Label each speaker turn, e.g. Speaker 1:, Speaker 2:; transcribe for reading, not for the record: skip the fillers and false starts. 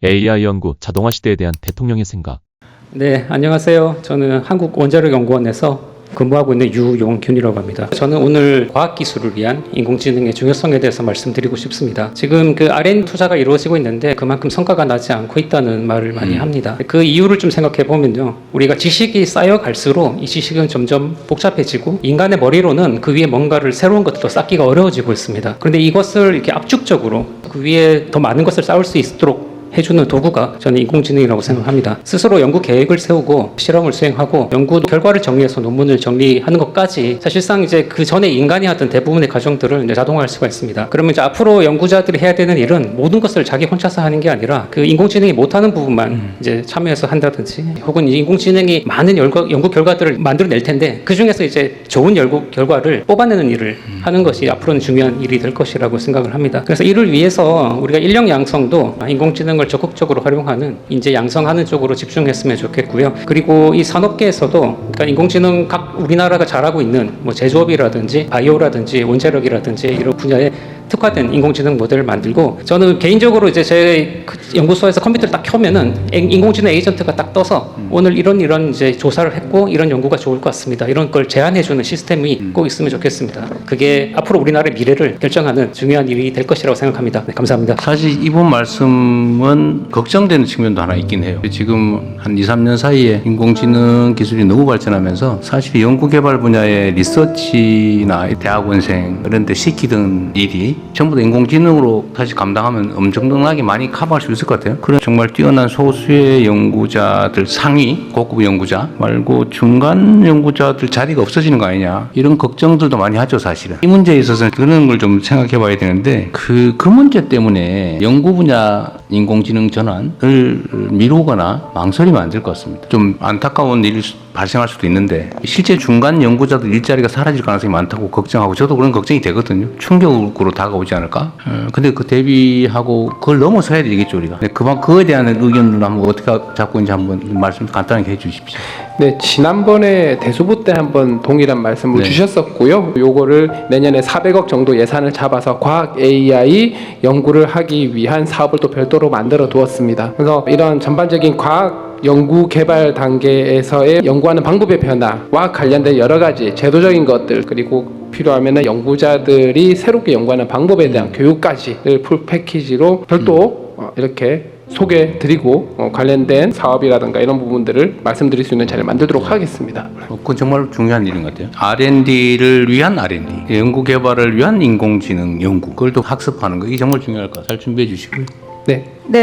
Speaker 1: AI 연구, 자동화 시대에 대한 대통령의 생각.
Speaker 2: 네, 안녕하세요. 저는 한국원자력연구원에서 근무하고 있는 유용균이라고 합니다. 저는 오늘 과학기술을 위한 인공지능의 중요성에 대해서 말씀드리고 싶습니다. 지금 그 R&D 투자가 이루어지고 있는데 그만큼 성과가 나지 않고 있다는 말을 많이 합니다. 그 이유를 좀 생각해 보면요. 우리가 지식이 쌓여갈수록 이 지식은 점점 복잡해지고 인간의 머리로는 그 위에 뭔가를 새로운 것들도 쌓기가 어려워지고 있습니다. 그런데 이것을 이렇게 압축적으로 그 위에 더 많은 것을 쌓을 수 있도록 해주는 도구가 저는 인공지능이라고 생각합니다. 스스로 연구 계획을 세우고 실험을 수행하고 연구 결과를 정리해서 논문을 정리하는 것까지 사실상 이제 그 전에 인간이 하던 대부분의 과정들을 이제 자동화할 수가 있습니다. 그러면 이제 앞으로 연구자들이 해야 되는 일은 모든 것을 자기 혼자서 하는 게 아니라 그 인공지능이 못하는 부분만 이제 참여해서 한다든지 혹은 인공지능이 많은 연구 결과들을 만들어낼 텐데 그 중에서 이제 좋은 연구 결과를 뽑아내는 일을 하는 것이 앞으로는 중요한 일이 될 것이라고 생각을 합니다. 그래서 이를 위해서 우리가 인력 양성도 인공지능을 적극적으로 활용하는 인재 양성하는 쪽으로 집중했으면 좋겠고요. 그리고 이 산업계에서도 그러니까 인공지능 각 우리나라가 잘하고 있는 뭐 제조업이라든지 바이오라든지 원자력이라든지 이런 분야에 특화된 인공지능 모델을 만들고 저는 개인적으로 이제 제 연구소에서 컴퓨터를 딱 켜면은 인공지능 에이전트가 딱 떠서 오늘 이런 이제 조사를 했고 이런 연구가 좋을 것 같습니다. 이런 걸 제안해주는 시스템이 꼭 있으면 좋겠습니다. 그게 앞으로 우리나라의 미래를 결정하는 중요한 일이 될 것이라고 생각합니다. 네, 감사합니다.
Speaker 3: 사실 이번 말씀은 걱정되는 측면도 하나 있긴 해요. 지금 한 2, 3년 사이에 인공지능 기술이 너무 발전하면서 사실 연구개발 분야의 리서치나 대학원생 이런 데 시키던 일이 전부 다 인공지능으로 사실 감당하면 엄청나게 많이 커버할 수 있을 것 같아요. 그런 정말 뛰어난 소수의 연구자들 상위 고급 연구자 말고 중간 연구자들 자리가 없어지는 거 아니냐 이런 걱정들도 많이 하죠. 사실은 이 문제에 있어서는 그런 걸 좀 생각해 봐야 되는데 그 문제 때문에 연구 분야 인공지능 전환을 미루거나 망설이면 안 될 것 같습니다. 좀 안타까운 일이 발생할 수도 있는데 실제 중간 연구자들 일자리가 사라질 가능성이 많다고 걱정하고 저도 그런 걱정이 되거든요. 충격으로 다가오지 않을까? 근데 그 대비하고 그걸 넘어서야 되겠죠 우리가. 그에 대한 의견을 한번 어떻게 잡고 있는지 한번 말씀 간단하게 해주십시오.
Speaker 4: 네, 지난번에 대수부 때 한번 동일한 말씀을 주셨었고요. 요거를 내년에 400억 정도 예산을 잡아서 과학 AI 연구를 하기 위한 사업을 또 별도로 만들어 두었습니다. 그래서 이런 전반적인 과학 연구 개발 단계에서의 연구하는 방법의 변화와 관련된 여러 가지 제도적인 것들 그리고 필요하면 연구자들이 새롭게 연구하는 방법에 대한 교육까지를 풀 패키지로 별도 이렇게 소개드리고 관련된 사업이라든가 이런 부분들을 말씀드릴 수 있는 자리를 만들도록 하겠습니다.
Speaker 3: 그건 정말 중요한 일인 것 같아요. R&D를 위한 R&D, 연구개발을 위한 인공지능 연구, 그걸 또 학습하는 거 이게 정말 중요할 것 같아요. 잘 준비해 주시고요.
Speaker 4: 네.